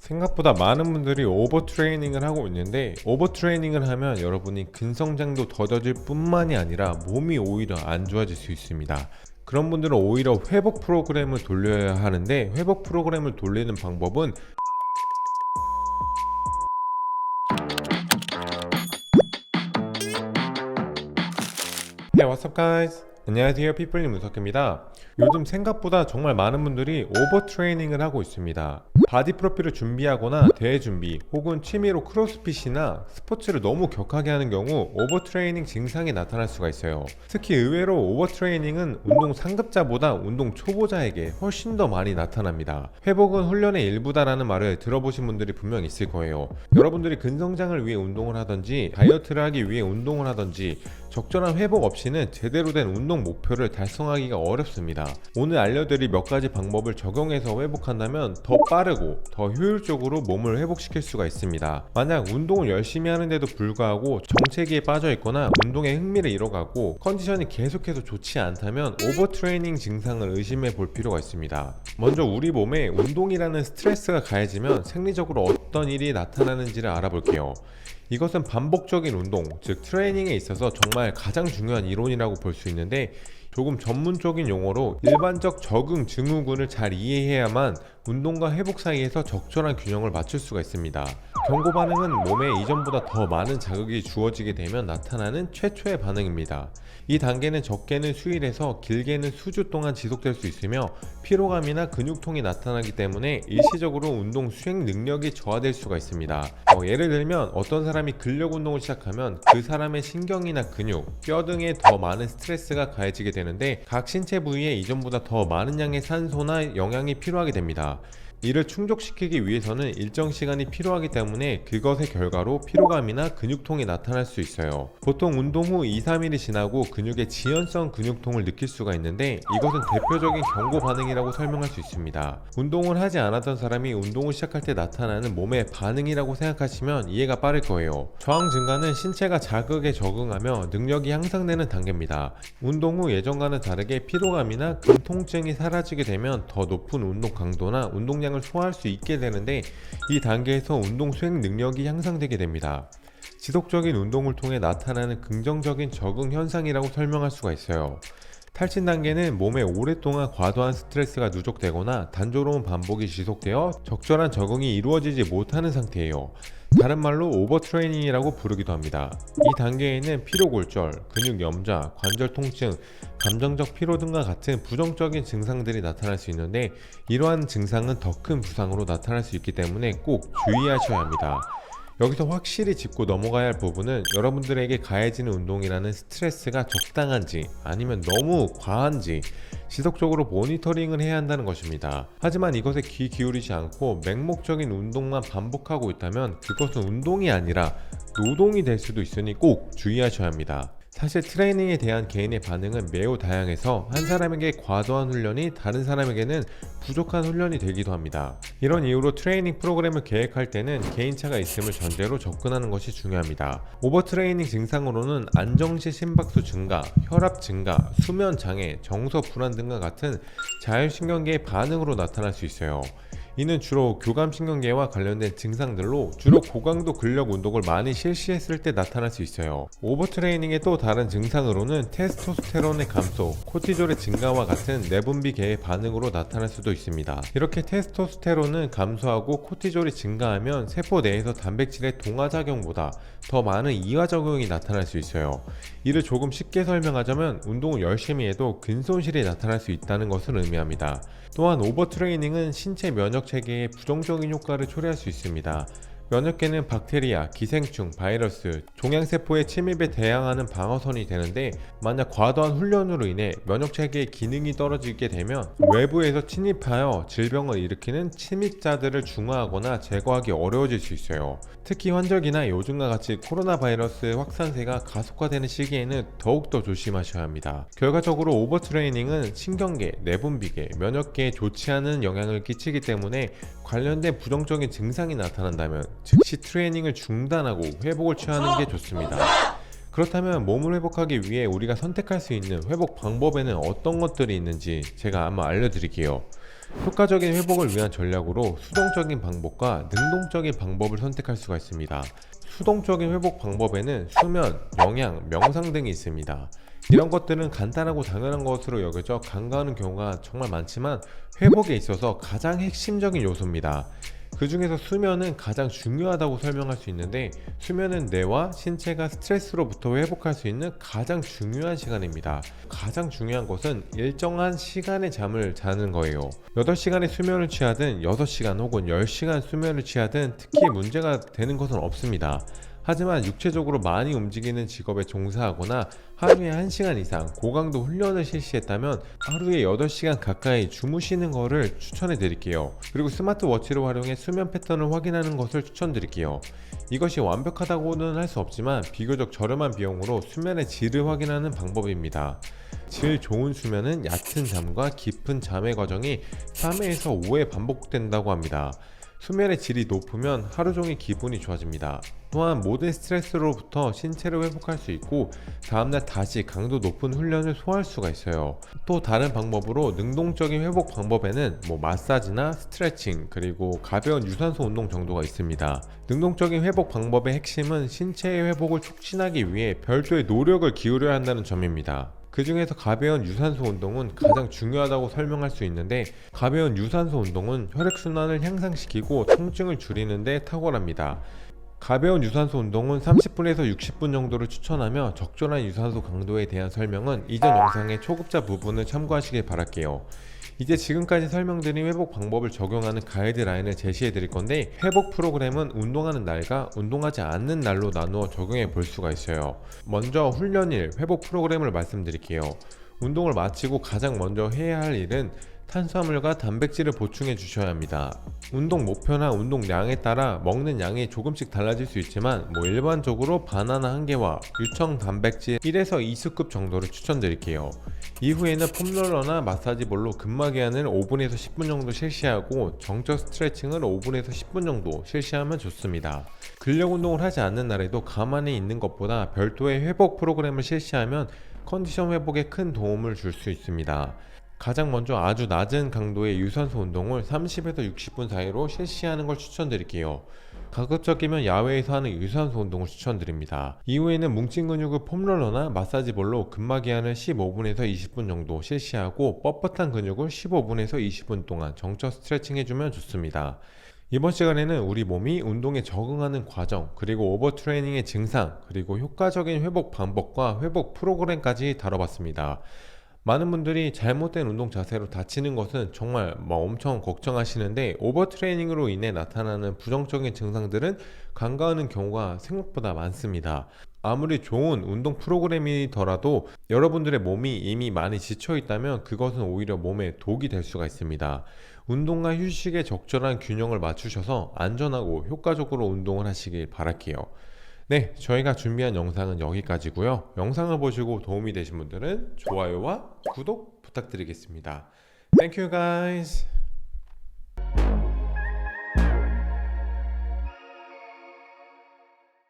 생각보다 많은 분들이 오버트레이닝을 하고 있는데, 오버트레이닝을 하면 여러분이 근성장도 더뎌질 뿐만이 아니라 몸이 오히려 안 좋아질 수 있습니다. 그런 분들은 오히려 회복 프로그램을 돌려야 하는데, 회복 프로그램을 돌리는 방법은 Hey, what's up guys? 안녕하세요, 피플님 문석입니다. 요즘 생각보다 정말 많은 분들이 오버트레이닝을 하고 있습니다. 바디 프로필을 준비하거나 대회 준비 혹은 취미로 크로스핏이나 스포츠를 너무 격하게 하는 경우 오버트레이닝 증상이 나타날 수가 있어요. 특히 의외로 오버트레이닝은 운동 상급자보다 운동 초보자에게 훨씬 더 많이 나타납니다. 회복은 훈련의 일부다라는 말을 들어보신 분들이 분명 있을 거예요. 여러분들이 근성장을 위해 운동을 하든지 다이어트를 하기 위해 운동을 하든지 적절한 회복 없이는 제대로 된 운동 목표를 달성하기가 어렵습니다. 오늘 알려드릴 몇 가지 방법을 적용해서 회복한다면 더 빠르고 더 효율적으로 몸을 회복시킬 수가 있습니다. 만약 운동을 열심히 하는데도 불구하고 정체기에 빠져 있거나 운동에 흥미를 잃어가고 컨디션이 계속해서 좋지 않다면 오버트레이닝 증상을 의심해 볼 필요가 있습니다. 먼저 우리 몸에 운동이라는 스트레스가 가해지면 생리적으로 어떤 일이 나타나는지를 알아볼게요. 이것은 반복적인 운동, 즉 트레이닝에 있어서 정말 가장 중요한 이론이라고 볼 수 있는데, 조금 전문적인 용어로 일반적 적응 증후군을 잘 이해해야만 운동과 회복 사이에서 적절한 균형을 맞출 수가 있습니다. 경고 반응은 몸에 이전보다 더 많은 자극이 주어지게 되면 나타나는 최초의 반응입니다. 이 단계는 적게는 수일에서 길게는 수주 동안 지속될 수 있으며 피로감이나 근육통이 나타나기 때문에 일시적으로 운동 수행 능력이 저하될 수가 있습니다. 예를 들면 어떤 사람이 근력 운동을 시작하면 그 사람의 신경이나 근육, 뼈 등에 더 많은 스트레스가 가해지게 되는데, 각 신체 부위에 이전보다 더 많은 양의 산소나 영양이 필요하게 됩니다. 이를 충족시키기 위해서는 일정 시간이 필요하기 때문에 그것의 결과로 피로감이나 근육통이 나타날 수 있어요. 보통 운동 후 2-3일이 지나고 근육의 지연성 근육통을 느낄 수가 있는데, 이것은 대표적인 경고 반응이라고 설명할 수 있습니다. 운동을 하지 않았던 사람이 운동을 시작할 때 나타나는 몸의 반응이라고 생각하시면 이해가 빠를 거예요. 저항 증가는 신체가 자극에 적응하며 능력이 향상되는 단계입니다. 운동 후 예전과는 다르게 피로감이나 근통증이 사라지게 되면 더 높은 운동 강도나 운동량을 소화할 수 있게 되는데, 이 단계에서 운동 수행 능력이 향상되게 됩니다. 지속적인 운동을 통해 나타나는 긍정적인 적응 현상이라고 설명할 수가 있어요. 탈진 단계는 몸에 오랫동안 과도한 스트레스가 누적되거나 단조로운 반복이 지속되어 적절한 적응이 이루어지지 못하는 상태예요. 다른 말로 오버트레이닝이라고 부르기도 합니다. 이 단계에는 피로골절, 근육 염좌, 관절 통증, 감정적 피로 등과 같은 부정적인 증상들이 나타날 수 있는데, 이러한 증상은 더 큰 부상으로 나타날 수 있기 때문에 꼭 주의하셔야 합니다. 여기서 확실히 짚고 넘어가야 할 부분은 여러분들에게 가해지는 운동이라는 스트레스가 적당한지 아니면 너무 과한지 지속적으로 모니터링을 해야 한다는 것입니다. 하지만 이것에 귀 기울이지 않고 맹목적인 운동만 반복하고 있다면 그것은 운동이 아니라 노동이 될 수도 있으니 꼭 주의하셔야 합니다. 사실 트레이닝에 대한 개인의 반응은 매우 다양해서 한 사람에게 과도한 훈련이 다른 사람에게는 부족한 훈련이 되기도 합니다. 이런 이유로 트레이닝 프로그램을 계획할 때는 개인차가 있음을 전제로 접근하는 것이 중요합니다. 오버트레이닝 증상으로는 안정시 심박수 증가, 혈압 증가, 수면 장애, 정서 불안 등과 같은 자율신경계의 반응으로 나타날 수 있어요. 이는 주로 교감신경계와 관련된 증상들로 주로 고강도 근력 운동을 많이 실시했을 때 나타날 수 있어요. 오버트레이닝의 또 다른 증상으로는 테스토스테론의 감소, 코티졸의 증가와 같은 내분비계의 반응으로 나타날 수도 있습니다. 이렇게 테스토스테론은 감소하고 코티졸이 증가하면 세포 내에서 단백질의 동화작용보다 더 많은 이화작용이 나타날 수 있어요. 이를 조금 쉽게 설명하자면 운동을 열심히 해도 근손실이 나타날 수 있다는 것을 의미합니다. 또한 오버트레이닝은 신체 면역체계에 부정적인 효과를 초래할 수 있습니다. 면역계는 박테리아, 기생충, 바이러스, 종양세포의 침입에 대항하는 방어선이 되는데, 만약 과도한 훈련으로 인해 면역체계의 기능이 떨어지게 되면 외부에서 침입하여 질병을 일으키는 침입자들을 중화하거나 제거하기 어려워질 수 있어요. 특히 환절기나 요즘과 같이 코로나 바이러스 확산세가 가속화되는 시기에는 더욱더 조심하셔야 합니다. 결과적으로 오버트레이닝은 신경계, 내분비계, 면역계에 좋지 않은 영향을 끼치기 때문에 관련된 부정적인 증상이 나타난다면 즉시 트레이닝을 중단하고 회복을 취하는 게 좋습니다. 그렇다면 몸을 회복하기 위해 우리가 선택할 수 있는 회복 방법에는 어떤 것들이 있는지 제가 한번 알려드릴게요. 효과적인 회복을 위한 전략으로 수동적인 방법과 능동적인 방법을 선택할 수가 있습니다. 수동적인 회복 방법에는 수면, 영양, 명상 등이 있습니다. 이런 것들은 간단하고 당연한 것으로 여겨져 간과하는 경우가 정말 많지만 회복에 있어서 가장 핵심적인 요소입니다. 그 중에서 수면은 가장 중요하다고 설명할 수 있는데, 수면은 뇌와 신체가 스트레스로부터 회복할 수 있는 가장 중요한 시간입니다. 가장 중요한 것은 일정한 시간의 잠을 자는 거예요. 8시간의 수면을 취하든 6시간 혹은 10시간 수면을 취하든 특히 문제가 되는 것은 없습니다. 하지만 육체적으로 많이 움직이는 직업에 종사하거나 하루에 1시간 이상 고강도 훈련을 실시했다면 하루에 8시간 가까이 주무시는 것을 추천해 드릴게요. 그리고 스마트워치를 활용해 수면 패턴을 확인하는 것을 추천드릴게요. 이것이 완벽하다고는 할 수 없지만 비교적 저렴한 비용으로 수면의 질을 확인하는 방법입니다. 질 좋은 수면은 얕은 잠과 깊은 잠의 과정이 3회에서 5회 반복된다고 합니다. 수면의 질이 높으면 하루 종일 기분이 좋아집니다. 또한 모든 스트레스로부터 신체를 회복할 수 있고 다음날 다시 강도 높은 훈련을 소화할 수가 있어요. 또 다른 방법으로 능동적인 회복 방법에는 마사지나 스트레칭 그리고 가벼운 유산소 운동 정도가 있습니다. 능동적인 회복 방법의 핵심은 신체의 회복을 촉진하기 위해 별도의 노력을 기울여야 한다는 점입니다. 그 중에서 가벼운 유산소 운동은 가장 중요하다고 설명할 수 있는데, 가벼운 유산소 운동은 혈액순환을 향상시키고 통증을 줄이는 데 탁월합니다. 가벼운 유산소 운동은 30분에서 60분 정도를 추천하며 적절한 유산소 강도에 대한 설명은 이전 영상의 초급자 부분을 참고하시길 바랄게요. 이제 지금까지 설명드린 회복 방법을 적용하는 가이드라인을 제시해 드릴 건데, 회복 프로그램은 운동하는 날과 운동하지 않는 날로 나누어 적용해 볼 수가 있어요. 먼저 훈련일 회복 프로그램을 말씀드릴게요. 운동을 마치고 가장 먼저 해야 할 일은 탄수화물과 단백질을 보충해 주셔야 합니다. 운동 목표나 운동량에 따라 먹는 양이 조금씩 달라질 수 있지만 일반적으로 바나나 1개와 유청 단백질 1에서 2스쿱 정도를 추천드릴게요. 이후에는 폼롤러나 마사지볼로 근막이완을 5분에서 10분 정도 실시하고 정적 스트레칭을 5분에서 10분 정도 실시하면 좋습니다. 근력 운동을 하지 않는 날에도 가만히 있는 것보다 별도의 회복 프로그램을 실시하면 컨디션 회복에 큰 도움을 줄 수 있습니다. 가장 먼저 아주 낮은 강도의 유산소 운동을 30에서 60분 사이로 실시하는 걸 추천드릴게요. 가급적이면 야외에서 하는 유산소 운동을 추천드립니다. 이후에는 뭉친 근육을 폼롤러나 마사지볼로 근막이완을 15분에서 20분 정도 실시하고 뻣뻣한 근육을 15분에서 20분 동안 정적 스트레칭 해주면 좋습니다. 이번 시간에는 우리 몸이 운동에 적응하는 과정, 그리고 오버트레이닝의 증상, 그리고 효과적인 회복 방법과 회복 프로그램까지 다뤄봤습니다. 많은 분들이 잘못된 운동 자세로 다치는 것은 정말 엄청 걱정하시는데, 오버트레이닝으로 인해 나타나는 부정적인 증상들은 간과하는 경우가 생각보다 많습니다. 아무리 좋은 운동 프로그램이더라도 여러분들의 몸이 이미 많이 지쳐 있다면 그것은 오히려 몸에 독이 될 수가 있습니다. 운동과 휴식의 적절한 균형을 맞추셔서 안전하고 효과적으로 운동을 하시길 바랄게요. 네, 저희가 준비한 영상은 여기까지고요. 영상을 보시고 도움이 되신 분들은 좋아요와 구독 부탁드리겠습니다. Thank you guys.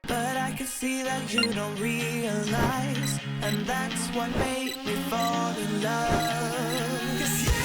But I can see that you don't realize, and that's what made me fall in love. 'Cause you